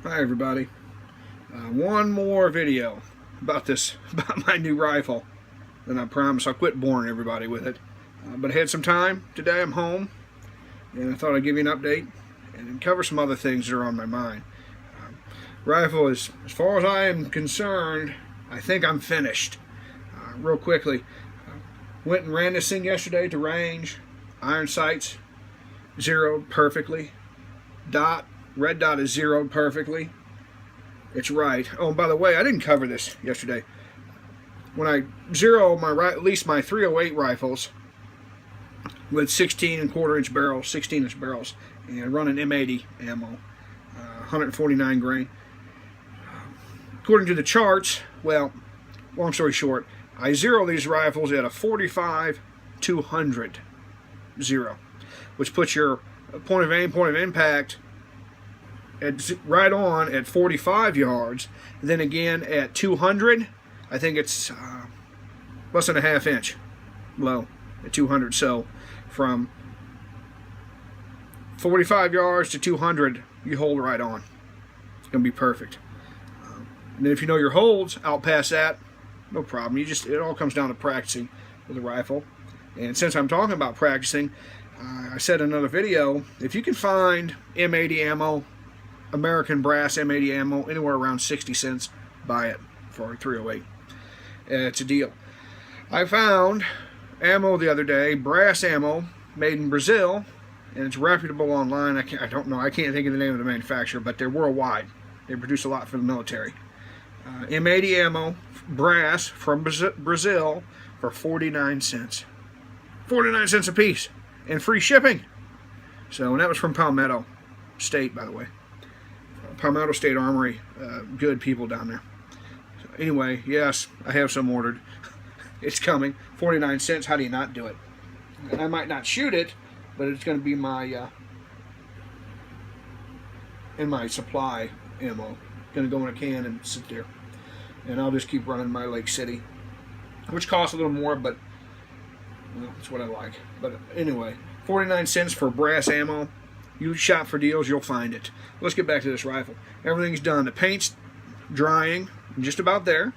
Hi everybody. One more video about my new rifle. And I promise I'll quit boring everybody with it. But I had some time today. I'm home, and I thought I'd give you an update and cover some other things that are on my mind. Rifle is, as far as I am concerned, I think I'm finished. Real quickly, went and ran this thing yesterday to range. Iron sights zeroed perfectly. Red dot is zeroed perfectly. It's right. Oh, and by the way, I didn't cover this yesterday. When I zero at least my 308 rifles with 16.25-inch barrels, 16-inch barrels, and run an M80 ammo, 149 grain. According to the charts, well, long story short, I zero these rifles at a 45-200 zero, which puts your point of aim, point of impact right on at 45 yards. Then again at 200, I think it's less than a half inch low at 200. So from 45 yards to 200, you hold right on. It's gonna be perfect. And then if you know your holds out past that, no problem. It all comes down to practicing with a rifle. And since I'm talking about practicing, I said in another video, if you can find M80 ammo, American brass M80 ammo, anywhere around 60 cents, buy it for 308. It's a deal. I found ammo the other day, brass ammo, made in Brazil, and it's reputable online. I can't think of the name of the manufacturer, but they're worldwide. They produce a lot for the military. M80 ammo, brass, from Brazil, for 49 cents. 49 cents a piece, and free shipping. So, and that was from Palmetto State, by the way. Palmetto State Armory, good people down there. So anyway, yes, I have some ordered. It's coming. 49 cents. How do you not do it? And I might not shoot it, but it's going to be my in my supply ammo. Going to go in a can and sit there, and I'll just keep running my Lake City, which costs a little more, but well, that's what I like. But anyway, 49 cents for brass ammo. You shop for deals, you'll find it. Let's get back to this rifle. Everything's done. The paint's drying, just about there.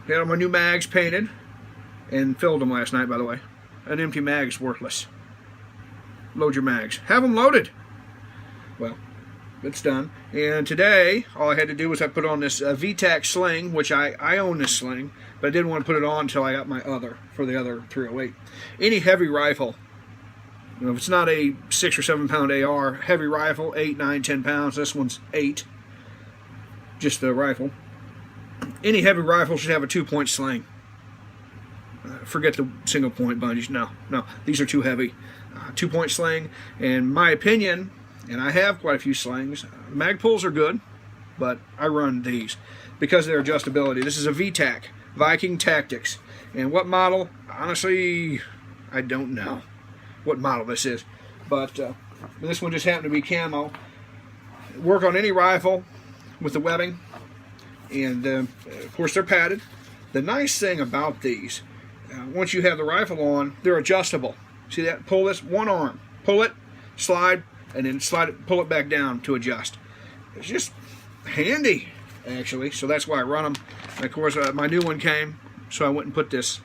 Had all my new mags painted and filled them last night, by the way. An empty mag's worthless. Load your mags. Have them loaded. Well, it's done. And today, all I had to do was I put on this VTAC sling, which I own this sling, but I didn't want to put it on until I got my other, for the other 308. Any heavy rifle, you know, if it's not a 6 or 7 pound AR, heavy rifle, 8, 9, 10 pounds. This one's 8. Just the rifle. Any heavy rifle should have a 2-point sling. Forget the single point bungees. No, these are too heavy. 2-point sling. And my opinion, and I have quite a few slings, mag pulls are good, but I run these because of their adjustability. This is a VTAC, Viking Tactics. And what model? Honestly, I don't know what model this is, but this one just happened to be camo. Work on any rifle with the webbing, and of course they're padded. The nice thing about these, once you have the rifle on, they're adjustable. See that? Pull this one arm, pull it, slide, and then slide it, pull it back down to adjust. It's just handy, actually. So that's why I run them. And of course, my new one came, so I went and put this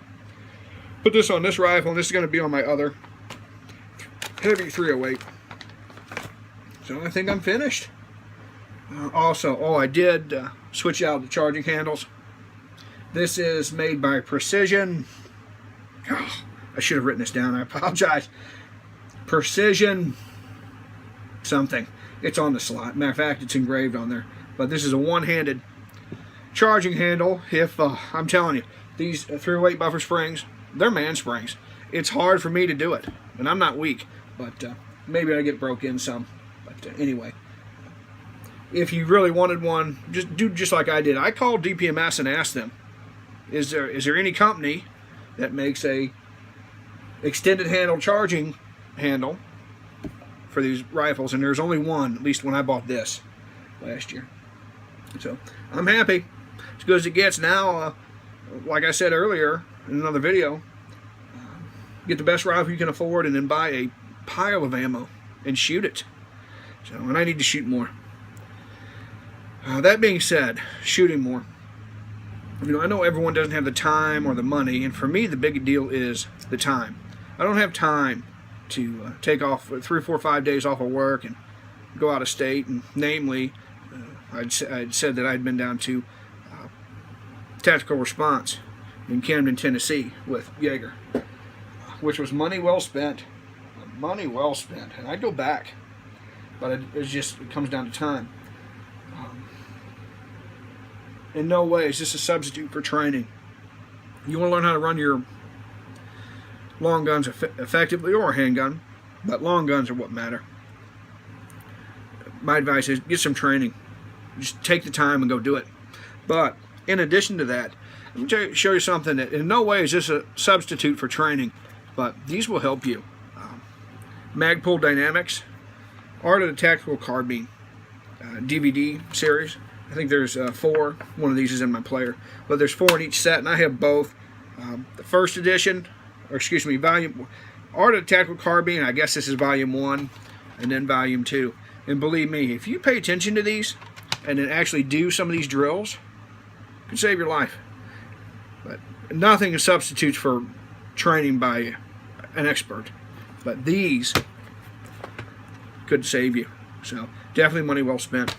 on this rifle, and this is going to be on my other heavy 308. So I think I'm finished. Also, I did switch out the charging handles. This is made by Precision. Oh, I should have written this down. I apologize. Precision something. It's on the slot. Matter of fact, it's engraved on there. But this is a one-handed charging handle. If I'm telling you, these 308 buffer springs, they're man springs. It's hard for me to do it, and I'm not weak. But maybe I get broke in some. But anyway, if you really wanted one, just do just like I did. I called DPMS and asked them, is there any company that makes a extended handle charging handle for these rifles? And there's only one, at least when I bought this last year. So I'm happy. As good as it gets now. Like I said earlier in another video, get the best rifle you can afford and then buy a pile of ammo and shoot it. So, and I need to shoot more. That being said, shooting more. I know everyone doesn't have the time or the money, and for me, the big deal is the time. I don't have time to take off 3, 4, 5 days off of work and go out of state. And namely, I'd said that I'd been down to tactical response in Camden, Tennessee, with Jaeger, which was money well spent. Money well spent, and I'd go back, but it comes down to time. In no way is this a substitute for training. You want to learn how to run your long guns effectively, or a handgun, but long guns are what matter. My advice is get some training. Just take the time and go do it. But in addition to that, let me show you something that in no way is this a substitute for training, but these will help you. Magpul Dynamics, Art of the Tactical Carbine DVD series. I think there's 4. One of these is in my player, but there's 4 in each set, and I have both. The first edition, or excuse me, volume Art of the Tactical Carbine. I guess this is volume 1, and then volume 2. And believe me, if you pay attention to these and then actually do some of these drills, it can save your life. But nothing substitutes for training by an expert. But these could save you. So definitely money well spent.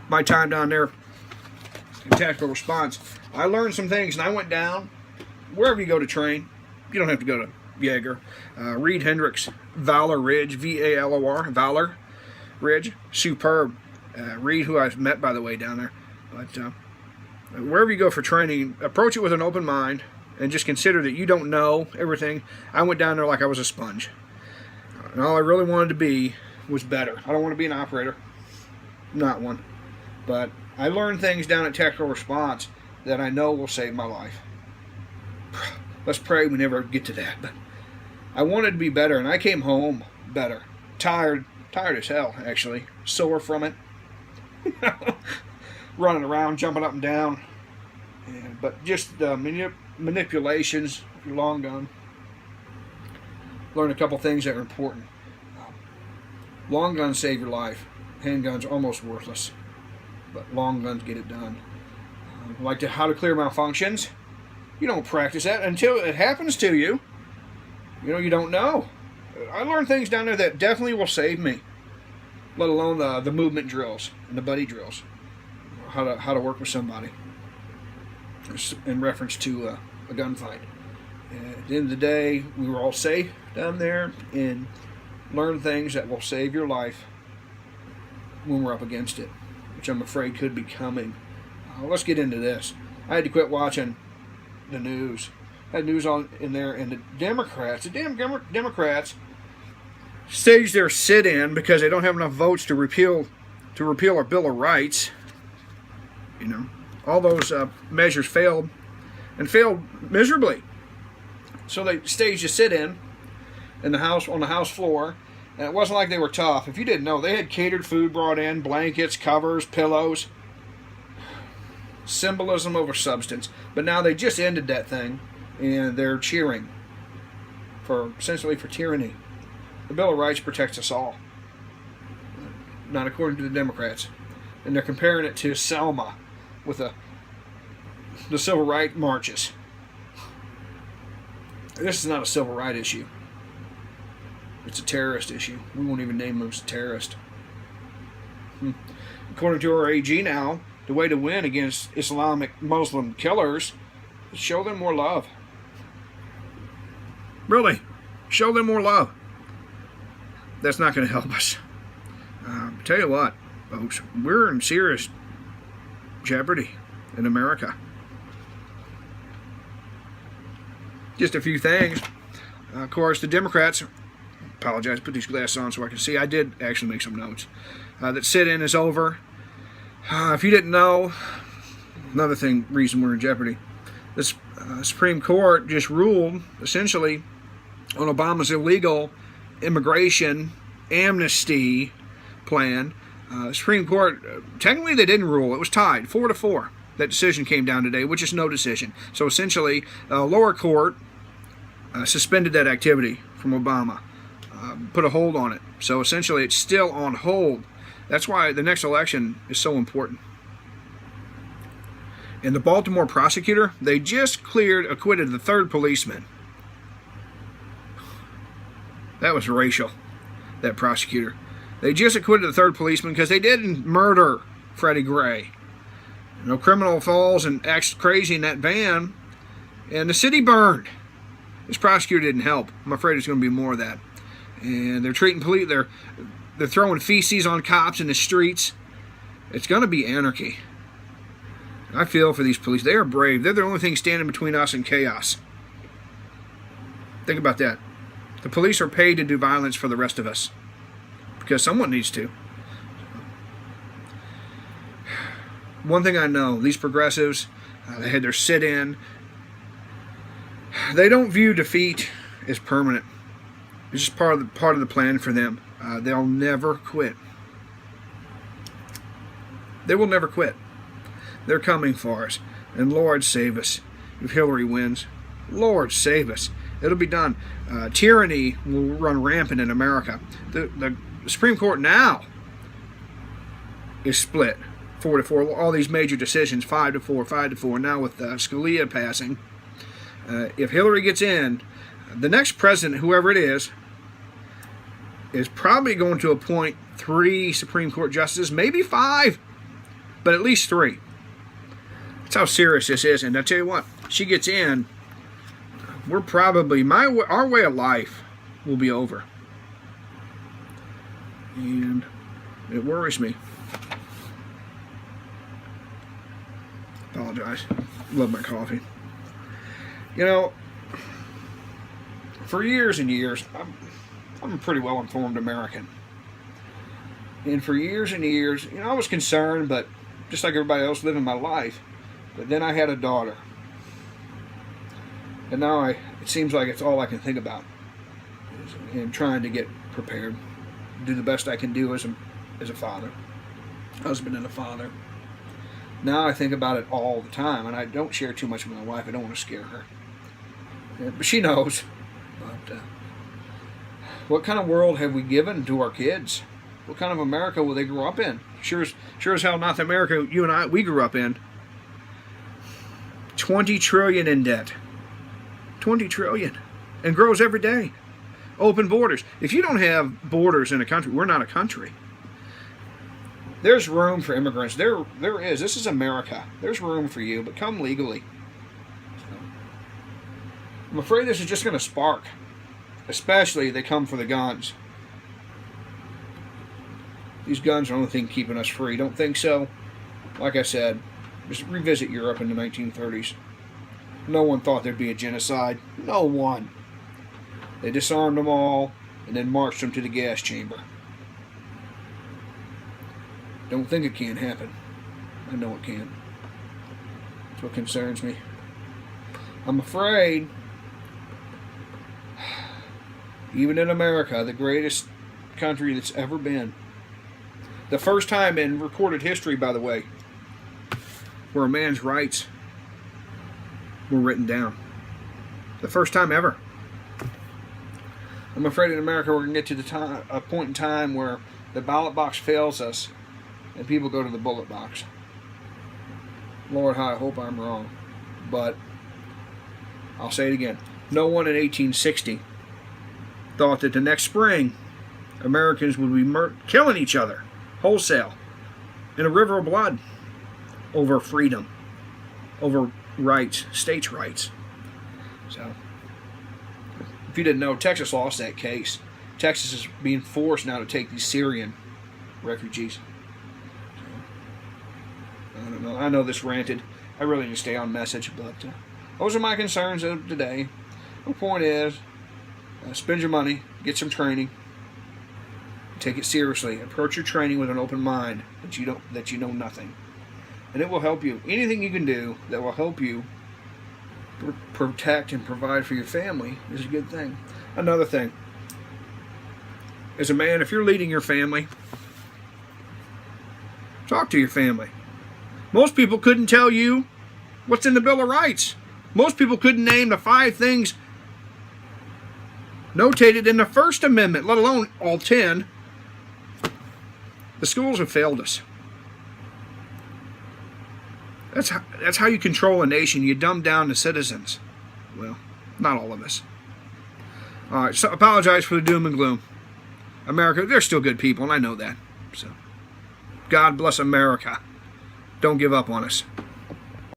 My time down there in tactical response, I learned some things, and I went down wherever you go to train. You don't have to go to Jaeger. Reed Hendricks, Valor Ridge, V-A-L-O-R, Valor Ridge, superb. Reed, who I've met by the way down there. But wherever you go for training, approach it with an open mind and just consider that you don't know everything. I went down there like I was a sponge, and all I really wanted to be was better. I don't want to be an operator, not one. But I learned things down at Tactical Response that I know will save my life. Let's pray we never get to that. But I wanted to be better, and I came home better. Tired as hell, actually. Sore from it. Running around, jumping up and down. But just manipulations of your long gun. Learn a couple things that are important. Long guns save your life. Handguns are almost worthless. But long guns get it done. Like how to clear malfunctions. You don't practice that until it happens to you. You don't know. I learned things down there that definitely will save me. Let alone the movement drills and the buddy drills. How to work with somebody in reference to a gunfight. And at the end of the day, we were all safe down there and learned things that will save your life when we're up against it, which I'm afraid could be coming. Let's get into this. I had to quit watching the news. I had news on in there, and the damn Democrats staged their sit-in because they don't have enough votes to repeal our Bill of Rights. All those measures failed, and failed miserably. So they staged a sit-in on the House floor, and it wasn't like they were tough. If you didn't know, they had catered food brought in, blankets, covers, pillows. Symbolism over substance. But now they just ended that thing, and they're cheering essentially for tyranny. The Bill of Rights protects us all, not according to the Democrats. And they're comparing it to Selma with the civil rights marches. This is not a civil rights issue. It's a terrorist issue. We won't even name them as terrorists. According to our AG now, the way to win against Islamic Muslim killers is show them more love. Really, show them more love. That's not going to help us. Tell you what, folks, we're in serious jeopardy in America. Just a few things. Of course, the Democrats, apologize, put these glasses on so I can see. I did actually make some notes. That sit-in is over. If you didn't know, another reason we're in jeopardy. The Supreme Court just ruled, essentially, on Obama's illegal immigration amnesty plan. Supreme Court, technically they didn't rule. It was tied, 4-4. That decision came down today, which is no decision. So essentially, lower court suspended that activity from Obama. put a hold on it. So essentially it's still on hold. That's why the next election is so important. And the Baltimore prosecutor, they just acquitted the third policeman. That was racial, that prosecutor. They just acquitted the third policeman because they didn't murder Freddie Gray. No criminal falls and acts crazy in that van, and the city burned. This prosecutor didn't help. I'm afraid there's going to be more of that. And they're treating police. They're throwing feces on cops in the streets. It's going to be anarchy. I feel for these police. They are brave. They're the only thing standing between us and chaos. Think about that. The police are paid to do violence for the rest of us, because someone needs to. One thing I know, these progressives, they had their sit-in. They don't view defeat as permanent. It's just part of the plan for them. They'll never quit. They will never quit. They're coming for us. And Lord save us if Hillary wins. Lord save us. It'll be done. Tyranny will run rampant in America. The Supreme Court now is split 4-4. All these major decisions 5-4, 5-4. Now with Scalia passing, if Hillary gets in, the next president, whoever it is probably going to appoint 3 Supreme Court justices, maybe 5, but at least 3. That's how serious this is. And I tell you what, she gets in, we're probably, our way of life will be over. And it worries me. Apologize. Love my coffee. You know, for years and years, I'm a pretty well-informed American. And for years and years, I was concerned, but just like everybody else living my life. But then I had a daughter. And now it seems like it's all I can think about. And trying to get prepared. Do the best I can do as a father. Husband and a father. Now I think about it all the time. And I don't share too much with my wife. I don't want to scare her. Yeah, but she knows. But what kind of world have we given to our kids? What kind of America will they grow up in? Sure as hell not the America you and we grew up in. 20 trillion in debt. 20 trillion. And grows every day. Open borders. If you don't have borders in a country, we're not a country. There's room for immigrants. There is. This is America. There's room for you, but come legally. I'm afraid this is just going to spark. Especially if they come for the guns. These guns are the only thing keeping us free. Don't think so? Like I said, just revisit Europe in the 1930s. No one thought there'd be a genocide. No one. They disarmed them all and then marched them to the gas chamber. Don't think it can't happen. I know it can. That's what concerns me. I'm afraid, even in America, the greatest country that's ever been, the first time in recorded history, by the way, where a man's rights were written down. The first time ever. I'm afraid in America we're going to get to a point in time where the ballot box fails us and people go to the bullet box. Lord, I hope I'm wrong. But I'll say it again. No one in 1860 thought that the next spring Americans would be killing each other wholesale in a river of blood over freedom, over rights, states' rights. So, if you didn't know, Texas lost that case. Texas is being forced now to take these Syrian refugees. I don't know. I know this ranted. I really need to stay on message, but those are my concerns of today. The point is, spend your money, get some training, take it seriously. Approach your training with an open mind that you know nothing, and it will help you. Anything you can do that will help you protect and provide for your family is a good thing. Another thing, as a man, if you're leading your family, talk to your family. Most people couldn't tell you what's in the Bill of Rights. Most people couldn't name the 5 things notated in the First Amendment, let alone all 10. The schools have failed us. That's how you control a nation. You dumb down the citizens. Well, not all of us. All right, so apologize for the doom and gloom. America, they're still good people, and I know that. So, God bless America. Don't give up on us.